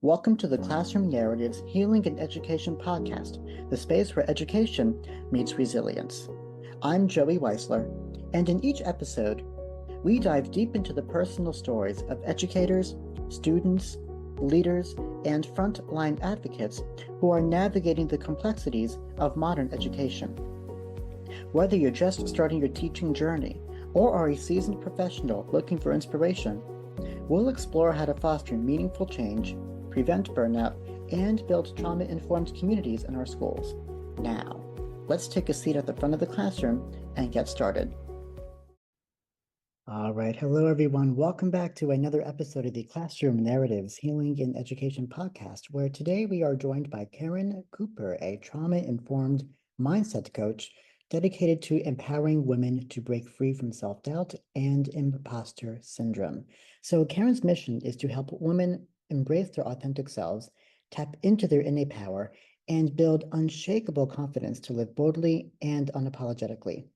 Welcome to the Classroom Narratives Healing and Education podcast, the space where education meets resilience. I'm Joey Weisler, and in each episode, we dive deep into the personal stories of educators, students, leaders, and frontline advocates who are navigating the complexities of modern education. Whether you're just starting your teaching journey or are a seasoned professional looking for inspiration, we'll explore how to foster meaningful change, prevent burnout, and build trauma-informed communities in our schools. Now, let's take a seat at the front of the classroom and get started. All right, hello everyone. Welcome back to another episode of the Classroom Narratives Healing in Education podcast, where today we are joined by Caren Cooper, a trauma-informed mindset coach dedicated to empowering women to break free from self-doubt and imposter syndrome. So Karen's mission is to help women embrace their authentic selves, tap into their innate power, and build unshakable confidence to live boldly and unapologetically.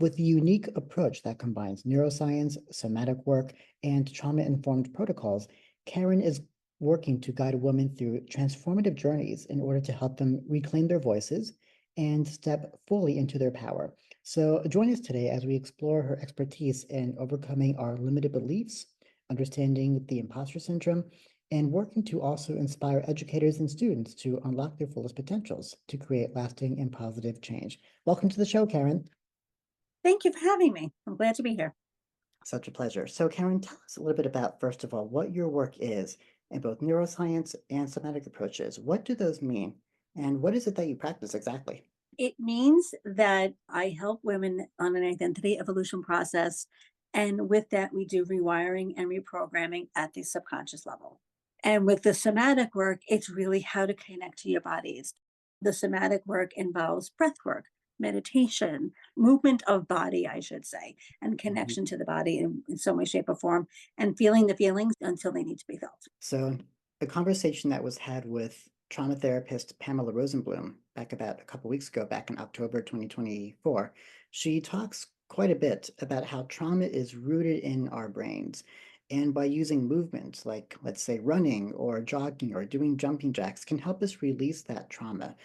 With a unique approach that combines neuroscience, somatic work, and trauma-informed protocols, Caren is working to guide women through transformative journeys in order to help them reclaim their voices and step fully into their power. So join us today as we explore her expertise in overcoming our limited beliefs, understanding the imposter syndrome, and working to also inspire educators and students to unlock their fullest potentials to create lasting and positive change. Welcome to the show, Caren. Thank you for having me. I'm glad to be here. Such a pleasure. So, Caren, tell us a little bit about, first of all, what your work is in both neuroscience and somatic approaches. What do those mean? And what is it that you practice exactly? It means that I help women on an identity evolution process. And with that, we do rewiring and reprogramming at the subconscious level. And with the somatic work, it's really how to connect to your bodies. The somatic work involves breath work, meditation, movement of body, I should say, and Mhm. connection to the body in some way, shape, or form, and feeling the feelings until they need to be felt. So, the conversation that was had with trauma therapist Pamela Rosenblum back about a couple weeks ago, back in October 2024, she talks quite a bit about how trauma is rooted in our brains. And by using movements like, let's say, running or jogging or doing jumping jacks can help us release that trauma.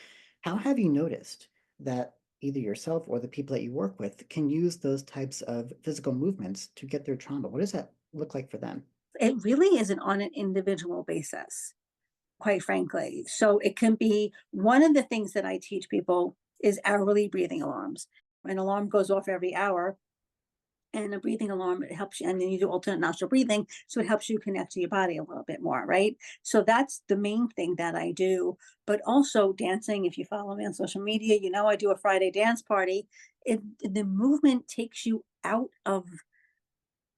How have you noticed that either yourself or the people that you work with can use those types of physical movements to get their trauma? What does that look like for them? It really isn't on an individual basis, quite frankly. So it can be one of the things that I teach people is hourly breathing alarms. An alarm goes off every hour, and a breathing alarm, it helps you, and then you do alternate nostril breathing, so it helps you connect to your body a little bit more, right? So that's the main thing that I do. But also dancing. If you follow me on social media, you know I do a Friday dance party. The movement takes you out of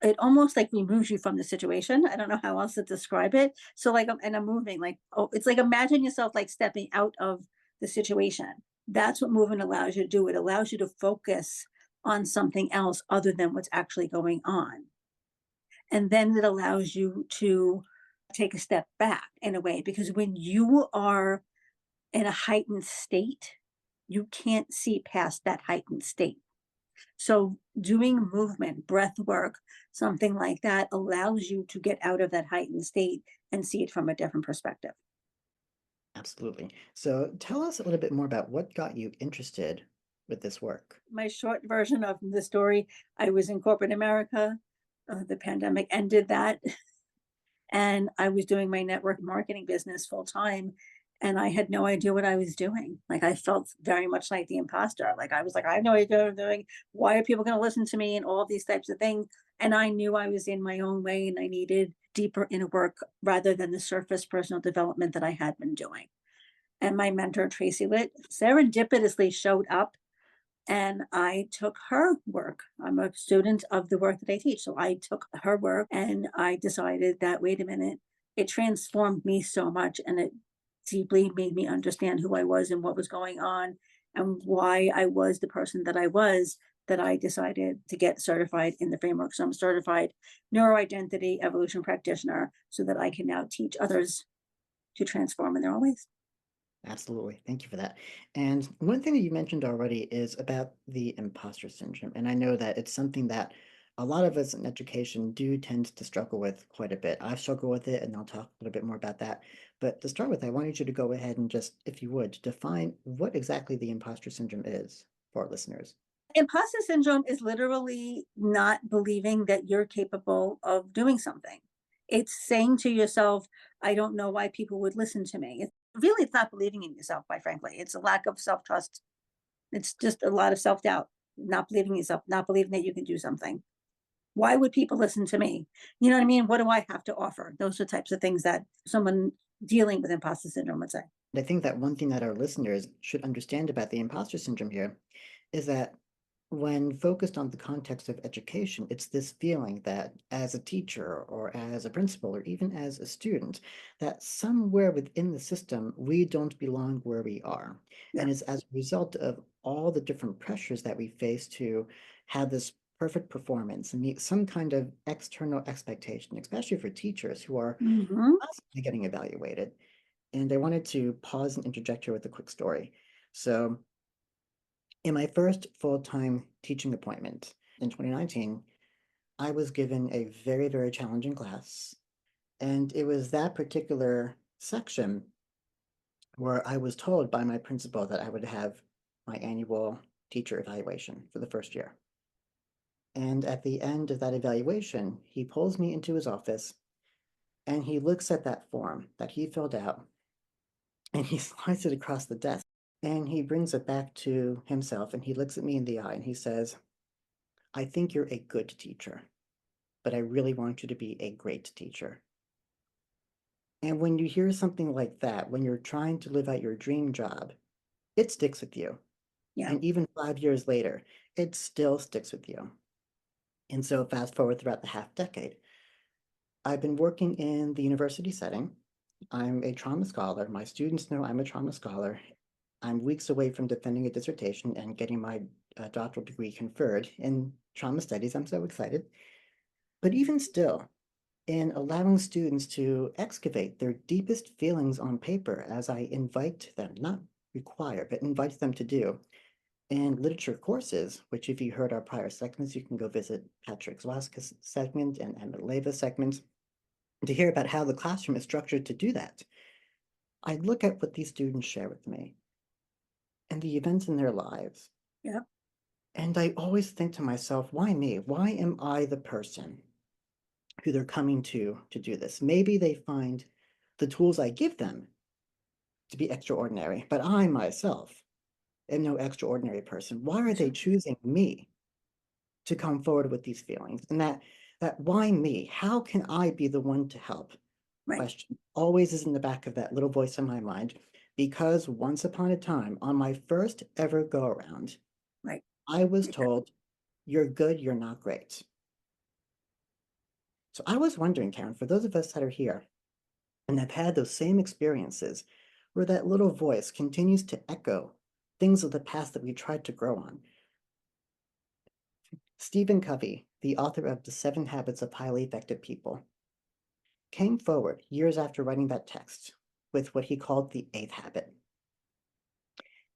it, almost like removes you from the situation. I don't know how else to describe it. So like, and I'm moving like, oh, it's like imagine yourself like stepping out of the situation. That's what movement allows you to do. It allows you to focus on something else other than what's actually going on. And then it allows you to take a step back in a way, because when you are in a heightened state, you can't see past that heightened state. So doing movement, breath work, something like that allows you to get out of that heightened state and see it from a different perspective. Absolutely. So tell us a little bit more about what got you interested with this work. My short version of the story, I was in corporate America. The pandemic ended that. And I was doing my network marketing business full time. And I had no idea what I was doing. Like I felt very much like the imposter. Like I was like, I have no idea what I'm doing. Why are people going to listen to me and all these types of things? And I knew I was in my own way and I needed deeper inner work rather than the surface personal development that I had been doing. And my mentor, Tracy Witt, serendipitously showed up and I took her work. I'm a student of the work that I teach. So I took her work and I decided that, wait a minute, it transformed me so much and it deeply made me understand who I was and what was going on and why I was the person that I was, that I decided to get certified in the framework. So I'm a certified neuroidentity evolution practitioner so that I can now teach others to transform in their own ways. Absolutely. Thank you for that. And one thing that you mentioned already is about the imposter syndrome. And I know that it's something that a lot of us in education do tend to struggle with quite a bit. I've struggled with it, and I'll talk a little bit more about that. But to start with, I wanted you to go ahead and just, if you would, define what exactly the imposter syndrome is for our listeners. Imposter syndrome is literally not believing that you're capable of doing something. It's saying to yourself, I don't know why people would listen to me. It's not believing in yourself, quite frankly. It's a lack of self trust. It's just a lot of self doubt, not believing in yourself, not believing that you can do something. Why would people listen to me? You know what I mean? What do I have to offer? Those are the types of things that someone dealing with imposter syndrome would say. And I think that one thing that our listeners should understand about the imposter syndrome here is that when focused on the context of education, it's this feeling that as a teacher or as a principal or even as a student, that somewhere within the system, we don't belong where we are. Yeah. And it's as a result of all the different pressures that we face to have this perfect performance and meet some kind of external expectation, especially for teachers who are Hmm. constantly getting evaluated. And I wanted to pause and interject here with a quick story. So, in my first full-time teaching appointment in 2019, I was given a very, very challenging class. And it was that particular section where I was told by my principal that I would have my annual teacher evaluation for the first year. And at the end of that evaluation, he pulls me into his office and he looks at that form that he filled out and he slides it across the desk and he brings it back to himself and he looks at me in the eye and he says, I think you're a good teacher, but I really want you to be a great teacher. And when you hear something like that, when you're trying to live out your dream job, it sticks with you. Yeah. And even 5 years later, it still sticks with you. And so fast forward throughout the half decade, I've been working in the university setting. I'm a trauma scholar. My students know I'm a trauma scholar. I'm weeks away from defending a dissertation and getting my doctoral degree conferred in trauma studies. I'm so excited. But even still, in allowing students to excavate their deepest feelings on paper, as I invite them, not require, but invite them to do, in literature courses, which if you heard our prior segments, you can go visit Patrick Zwaska's segment and Emma Leva's segment to hear about how the classroom is structured to do that. I look at what these students share with me and the events in their lives, Yeah. and I always think to myself, why me? Why am I the person who they're coming to do this? Maybe they find the tools I give them to be extraordinary, but I myself am no extraordinary person. Why are they choosing me to come forward with these feelings? And that why me? How can I be the one to help? Right. Question always is in the back of that little voice in my mind, because once upon a time, on my first ever go around, Right. I was told, you're good, you're not great. So I was wondering, Karen, for those of us that are here and have had those same experiences where that little voice continues to echo things of the past that we tried to grow on. Stephen Covey, the author of The 7 Habits of Highly Effective People, came forward years after writing that text with what he called the 8th habit.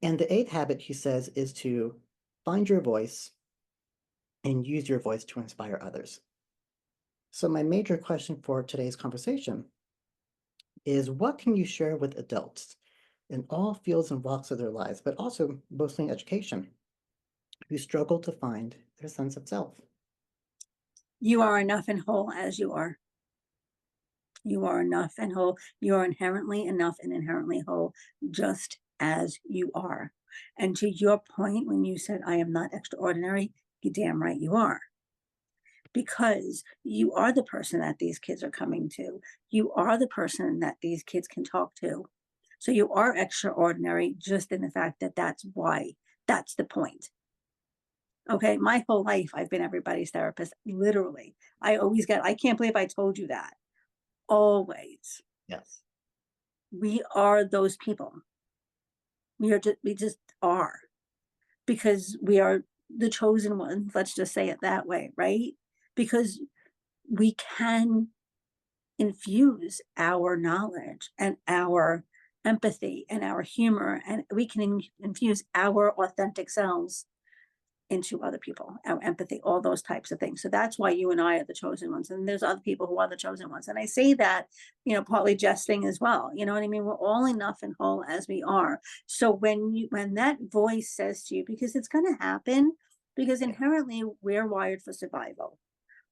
And the 8th habit, he says, is to find your voice and use your voice to inspire others. So my major question for today's conversation is, what can you share with adults in all fields and walks of their lives, but also mostly in education, who struggle to find their sense of self? You are enough and whole as you are. You are enough and whole. You are inherently enough and inherently whole, just as you are. And to your point, when you said, I am not extraordinary, you damn right you are. Because you are the person that these kids are coming to. You are the person that these kids can talk to. So you are extraordinary just in the fact that that's why, that's the point. Okay. My whole life, I've been everybody's therapist, literally. I can't believe I told you that. Always. Yes. We are those people. We just are, because we are the chosen ones. Let's just say it that way, right? Because we can infuse our knowledge and our empathy and our humor, and we can infuse our authentic selves into other people, our empathy, all those types of things. So that's why you and I are the chosen ones. And there's other people who are the chosen ones. And I say that, partly jesting as well. You know what I mean? We're all enough and whole as we are. So when that voice says to you, because it's going to happen, because Yeah. inherently we're wired for survival,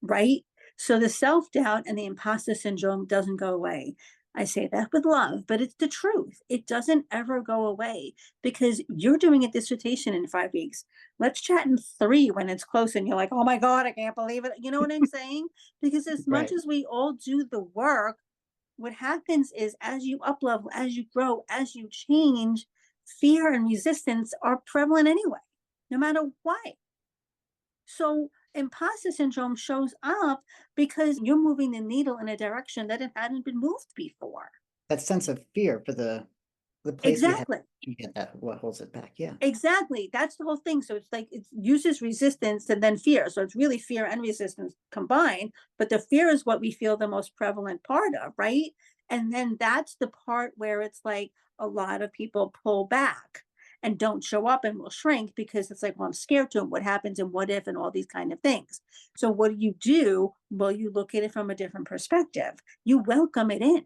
right? So the self-doubt and the imposter syndrome doesn't go away. I say that with love, but it's the truth. It doesn't ever go away because you're doing a dissertation in 5 weeks. Let's chat in three when it's close and you're like, oh my God, I can't believe it. You know what I'm saying? Because as much Right. as we all do the work, what happens is as you up level, as you grow, as you change, fear and resistance are prevalent anyway, no matter what. So imposter syndrome shows up because you're moving the needle in a direction that it hadn't been moved before. That sense of fear for the place we have Exactly. to get that what holds it back. Yeah. Exactly. That's the whole thing. So it's like it uses resistance and then fear. So it's really fear and resistance combined, but the fear is what we feel the most prevalent part of, right? And then that's the part where it's like a lot of people pull back and don't show up and will shrink because it's like, well, I'm scared to, and what happens and what if and all these kind of things. So what do you do? Well, you look at it from a different perspective. You welcome it in.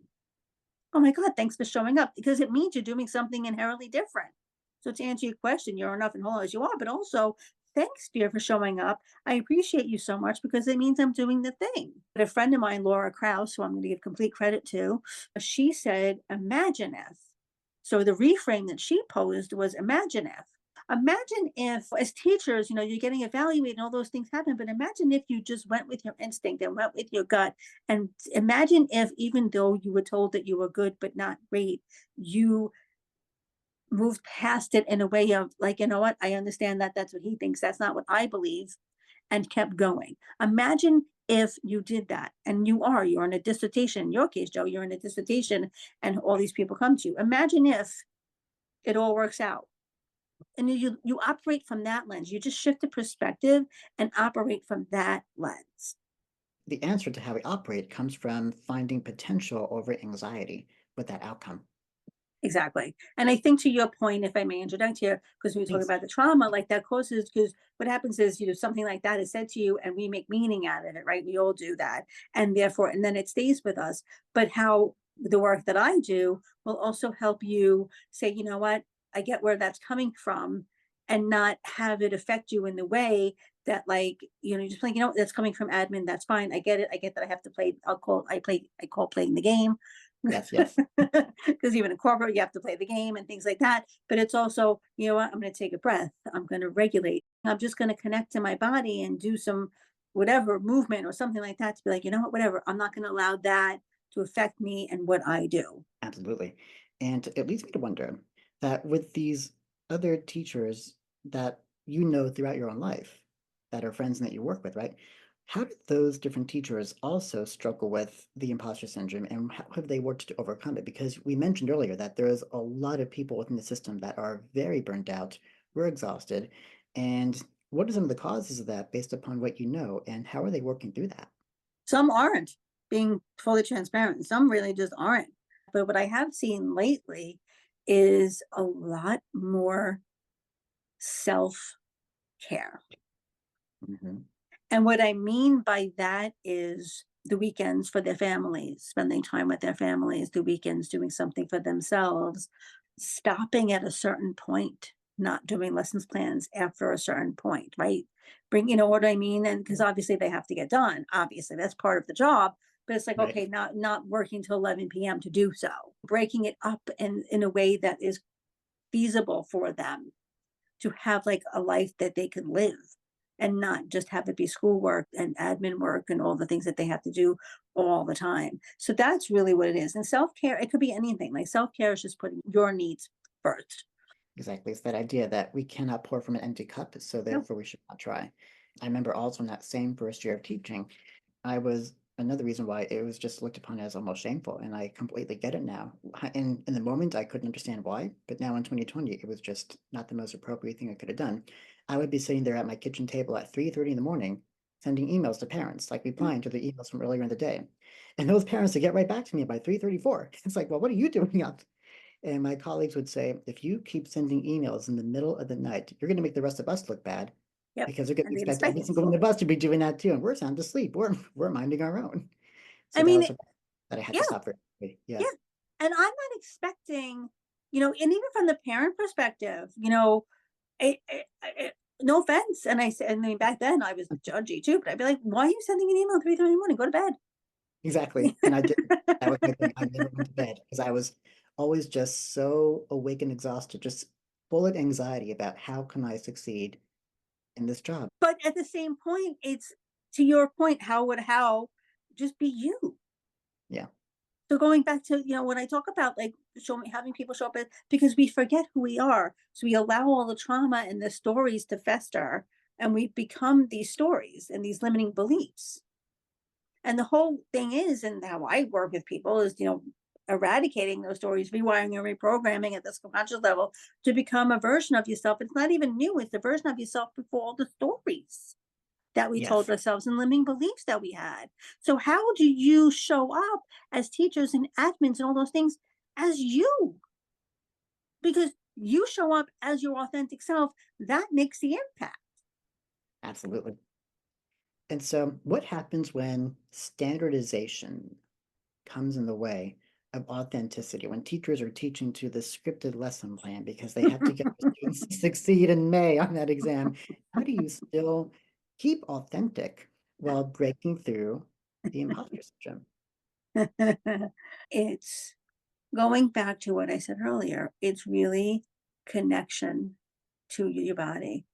Oh my God, thanks for showing up because it means you're doing something inherently different. So to answer your question, you're enough and whole as you are, but also thanks, dear, for showing up. I appreciate you so much because it means I'm doing the thing. But a friend of mine, Laura Krauss, who I'm going to give complete credit to, she said, imagine if. So the reframe that she posed was imagine if. Imagine if, as teachers, you're getting evaluated and all those things happen, but imagine if you just went with your instinct and went with your gut. And imagine if, even though you were told that you were good but not great, you moved past it in a way of like, you know what, I understand that that's what he thinks. That's not what I believe, and kept going. Imagine if you did that and you're in a dissertation. In your case, Joe, you're in a dissertation and all these people come to you. Imagine if it all works out and you operate from that lens. You just shift the perspective and operate from that lens. The answer to how we operate comes from finding potential over anxiety with that outcome. Exactly. And I think to your point, if I may interject here, because we were talking Please. about the trauma, like that causes, because what happens is, something like that is said to you and we make meaning out of it, right? We all do that. And therefore, and then it stays with us. But how the work that I do will also help you say, you know what, I get where that's coming from, and not have it affect you in the way that, like, you're just like, that's coming from admin. That's fine. I get it. I get that I have to play. I call playing the game. Yes, yes. Because even in corporate, you have to play the game and things like that. But it's also, you know what? I'm going to take a breath. I'm going to regulate. I'm just going to connect to my body and do some whatever movement or something like that to be like, you know what, whatever. I'm not going to allow that to affect me and what I do. Absolutely. And it leads me to wonder that with these other teachers that you know throughout your own life, that are friends and that you work with, right? How did those different teachers also struggle with the imposter syndrome and how have they worked to overcome it? Because we mentioned earlier that there's a lot of people within the system that are very burnt out, we're exhausted. And what are some of the causes of that based upon what you know, and how are they working through that? Some aren't, being fully transparent. Some really just aren't. But what I have seen lately is a lot more self care. Mhm. And what I mean by that is the weekends for their families, spending time with their families, the weekends doing something for themselves, stopping at a certain point, not doing lessons plans after a certain point, right? You know what I mean? And because obviously they have to get done. Obviously, that's part of the job. But it's like, Right. okay, not working till 11 p.m. to do so. Breaking it up in a way that is feasible for them to have like a life that they can live and not just have it be schoolwork and admin work and all the things that they have to do all the time. So that's really what it is. And self care, it could be anything. Like self care is just putting your needs first. Exactly. It's that idea that we cannot pour from an empty cup, so No. therefore we should not try. I remember also in that same first year of teaching, I was another reason why it was just looked upon as almost shameful, and I completely get it now. In the moment, I couldn't understand why, but now in 2020, it was just not the most appropriate thing I could have done. I would be sitting there at my kitchen table at 3:30 in the morning, sending emails to parents, like replying to the emails from earlier in the day. And those parents would get right back to me by 3:34. It's like, well, what are you doing up? And my colleagues would say, if you keep sending emails in the middle of the night, you're going to make the rest of us look bad. Yep. because they're going to And they expect every expect it. single one of us to be doing that too. And we're sound asleep. We're minding our own. So I that mean, was a that I had yeah, to stop very quickly. Yeah, yeah. And I'm not expecting, and even from the parent perspective, no offense. And I mean, back then I was judgy too, but I'd be like, why are you sending me an email at 3:30 in the morning? Go to bed. exactly. And I did. That was my thing. I never went to bed because I was always just so awake and exhausted, just full of anxiety about how can I succeed in this job. But at the same point, it's to your point, how just be you. Yeah. So going back to, when I talk about like having people show up because we forget who we are. So we allow all the trauma and the stories to fester and we become these stories and these limiting beliefs. And the whole thing is, and how I work with people is, eradicating those stories, rewiring and reprogramming at the subconscious level to become a version of yourself. It's not even new, it's the version of yourself before all the stories that we told Yes. ourselves and limiting beliefs that we had. So, how do you show up as teachers and admins and all those things as you? Because you show up as your authentic self, that makes the impact. Absolutely. And so, what happens when standardization comes in the way of authenticity? When teachers are teaching to the scripted lesson plan because they have to get the students to succeed in May on that exam, how do you still keep authentic while breaking through the imposter syndrome? It's going back to what I said earlier, it's really connection to your body.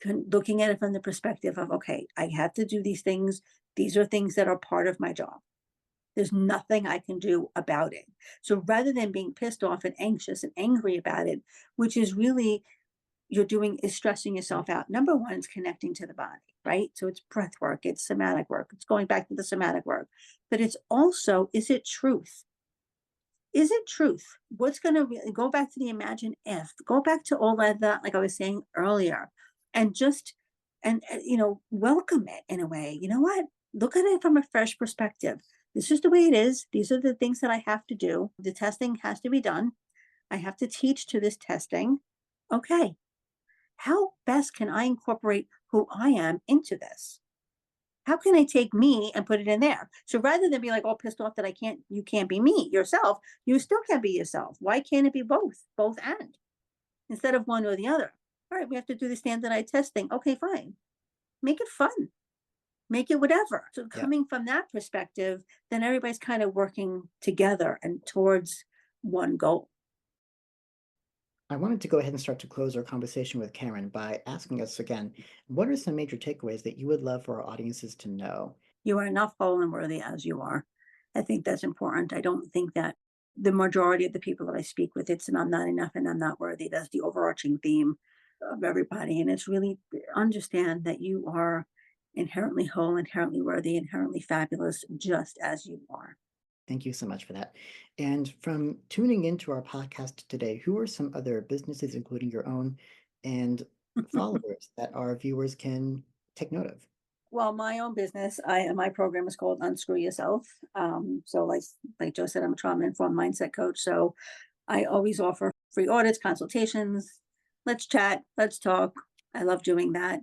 Looking at it from the perspective of, okay, I have to do these things. These are things that are part of my job. There's nothing I can do about it. So rather than being pissed off and anxious and angry about it, which is really you're doing is stressing yourself out. Number one is connecting to the body, right? So it's breath work, it's somatic work, it's going back to the somatic work. But it's also, is it truth? Is it truth? What's going to really go back to the imagine if, go back to all of that, like I was saying earlier, and just, welcome it in a way. You know what? Look at it from a fresh perspective. This is the way it is. These are the things that I have to do. The testing has to be done. I have to teach to this testing. Okay. How best can I incorporate who I am into this? How can I take me and put it in there? So rather than be like all pissed off that you can't be me yourself, you still can't be yourself. Why can't it be both and instead of one or the other? All right, we have to do the standardized testing. Okay, fine. Make it fun. Make it whatever. So Yeah. coming from that perspective, then everybody's kind of working together and towards one goal. I wanted to go ahead and start to close our conversation with Karen by asking us again, what are some major takeaways that you would love for our audiences to know? You are enough whole and worthy as you are. I think that's important. I don't think that the majority of the people that I speak with, it's and I'm not enough and I'm not worthy. That's the overarching theme of everybody. And it's really understand that you are inherently whole, inherently worthy, inherently fabulous, just as you are. Thank you so much for that. And from tuning into our podcast today, who are some other businesses, including your own, and followers that our viewers can take note of? Well, my own business, my program is called Unscrew Yourself. So like Joe said, I'm a trauma informed mindset coach. So I always offer free audits, consultations. Let's chat, let's talk. I love doing that.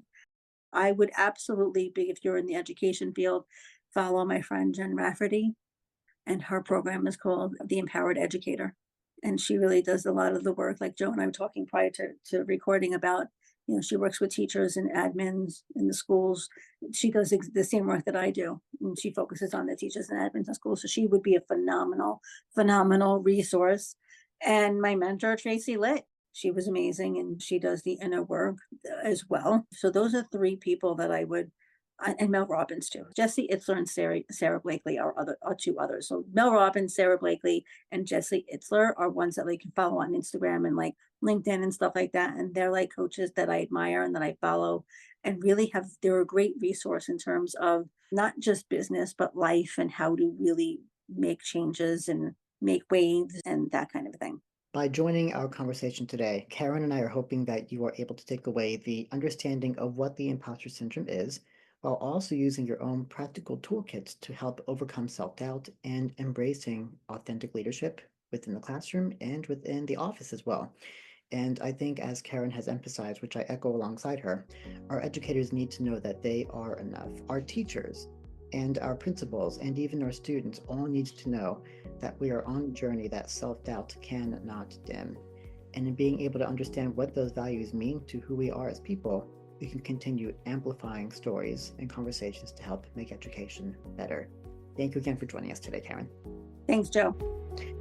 I would absolutely be, if you're in the education field, follow my friend Jen Rafferty, and her program is called The Empowered Educator. And she really does a lot of the work, like Joe and I were talking prior to recording about, she works with teachers and admins in the schools. She does the same work that I do. And she focuses on the teachers and admins in schools. So she would be a phenomenal resource. And my mentor, Tracy Litt, she was amazing and she does the inner work as well. So those are three people that I would and Mel Robbins too. Jesse Itzler and Sarah Blakely are two others. So Mel Robbins, Sarah Blakely, and Jesse Itzler are ones that they can follow on Instagram and like LinkedIn and stuff like that. And they're like coaches that I admire and that I follow and really they're a great resource in terms of not just business, but life and how to really make changes and make waves and that kind of thing. By joining our conversation today, Karen and I are hoping that you are able to take away the understanding of what the imposter syndrome is, while also using your own practical toolkits to help overcome self-doubt and embracing authentic leadership within the classroom and within the office as well. And I think, as Caren has emphasized, which I echo alongside her, our educators need to know that they are enough. Our teachers and our principals and even our students all need to know that we are on a journey that self-doubt cannot dim. And in being able to understand what those values mean to who we are as people, we can continue amplifying stories and conversations to help make education better. Thank you again for joining us today, Caren. Thanks, Joe.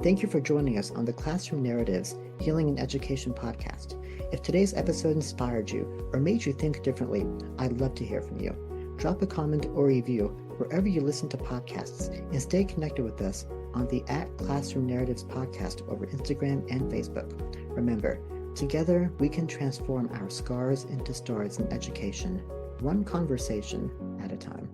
Thank you for joining us on the Classroom Narratives Healing in Education podcast. If today's episode inspired you or made you think differently, I'd love to hear from you. Drop a comment or review wherever you listen to podcasts and stay connected with us on the @Classroom Narratives podcast over Instagram and Facebook. Remember, together we can transform our scars into stars in education, one conversation at a time.